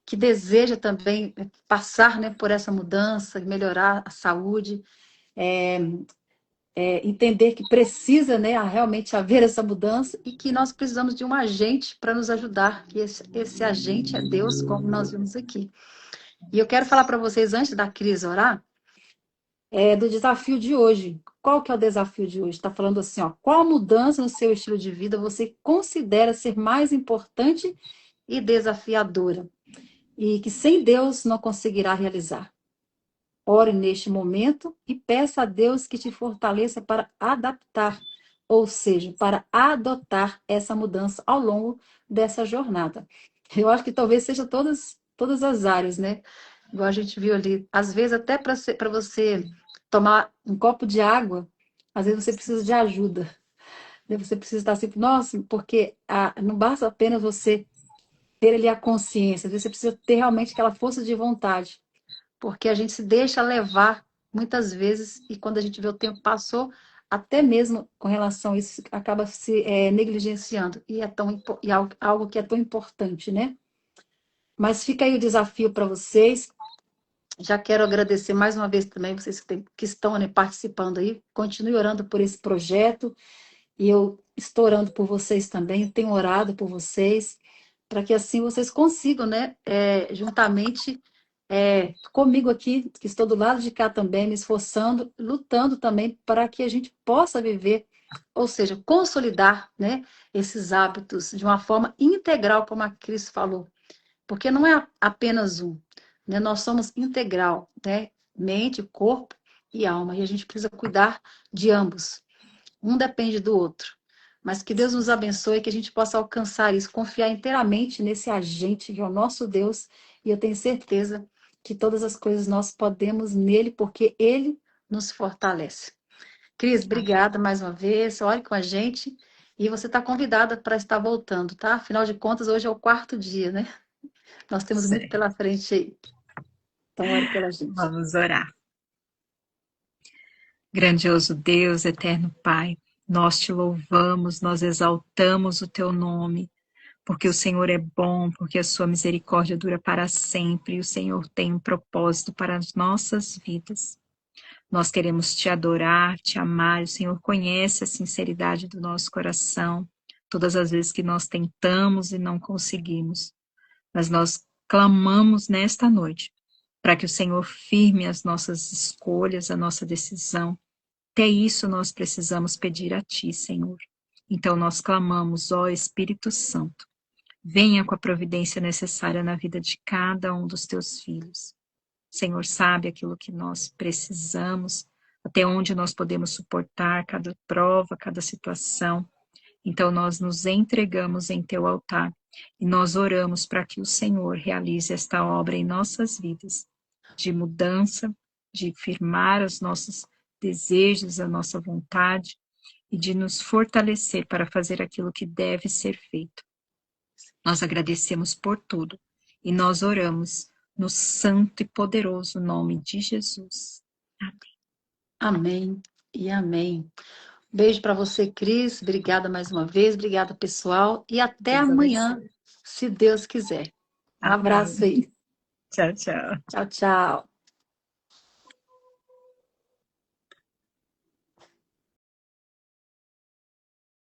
que deseja também passar, né, por essa mudança, melhorar a saúde, entender que precisa, né, realmente haver essa mudança e que nós precisamos de um agente para nos ajudar, que esse agente é Deus, como nós vimos aqui. E eu quero falar para vocês, antes da Cris orar, do desafio de hoje. Qual que é o desafio de hoje? Está falando assim, ó, qual mudança no seu estilo de vida você considera ser mais importante e desafiadora? E que sem Deus não conseguirá realizar. Ore neste momento e peça a Deus que te fortaleça para adaptar, ou seja, para adotar essa mudança ao longo dessa jornada. Eu acho que talvez seja todas as áreas, né? Igual a gente viu ali. Às vezes, até para você tomar um copo de água, às vezes você precisa de ajuda. Né? Você precisa estar assim, nossa, porque não basta apenas você ter ali a consciência, às vezes você precisa ter realmente aquela força de vontade porque a gente se deixa levar muitas vezes e quando a gente vê o tempo passou, até mesmo com relação a isso, acaba se negligenciando e é algo que é tão importante, né? Mas fica aí o desafio para vocês. Já quero agradecer mais uma vez também vocês que estão, né, participando aí. Continue orando por esse projeto e eu estou orando por vocês também. Tenho orado por vocês para que assim vocês consigam, né, juntamente comigo aqui, que estou do lado de cá também, me esforçando, lutando também para que a gente possa viver, ou seja, consolidar, né, esses hábitos de uma forma integral, como a Cris falou, porque não é apenas um, né, nós somos integral, né, mente, corpo e alma, e a gente precisa cuidar de ambos. Um depende do outro. Mas que Deus nos abençoe, que a gente possa alcançar isso, confiar inteiramente nesse agente que é o nosso Deus. E eu tenho certeza que todas as coisas nós podemos nele, porque ele nos fortalece. Cris, obrigada mais uma vez. Ore com a gente. E você está convidada para estar voltando, tá? Afinal de contas, hoje é o quarto dia, né? Nós temos muito Certo. pela frente aí. Então, ore pela gente. Vamos orar. Grandioso Deus, eterno Pai, nós te louvamos, nós exaltamos o teu nome, porque o Senhor é bom, porque a sua misericórdia dura para sempre, e o Senhor tem um propósito para as nossas vidas. Nós queremos te adorar, te amar, o Senhor conhece a sinceridade do nosso coração, todas as vezes que nós tentamos e não conseguimos, mas nós clamamos nesta noite para que o Senhor firme as nossas escolhas, a nossa decisão. Até isso nós precisamos pedir a Ti, Senhor. Então nós clamamos, ó Espírito Santo, venha com a providência necessária na vida de cada um dos Teus filhos. O Senhor sabe aquilo que nós precisamos, até onde nós podemos suportar cada prova, cada situação. Então nós nos entregamos em Teu altar e nós oramos para que o Senhor realize esta obra em nossas vidas, de mudança, de firmar os nossos desejos, a nossa vontade e de nos fortalecer para fazer aquilo que deve ser feito. Nós agradecemos por tudo E nós oramos no santo e poderoso nome de Jesus. Amém e amém. Beijo para você, Cris. Obrigada mais uma vez. Obrigada, pessoal. E até Deus amanhã, abençoe. se Deus quiser. Um abraço Amém. aí. Tchau, tchau. Tchau, tchau.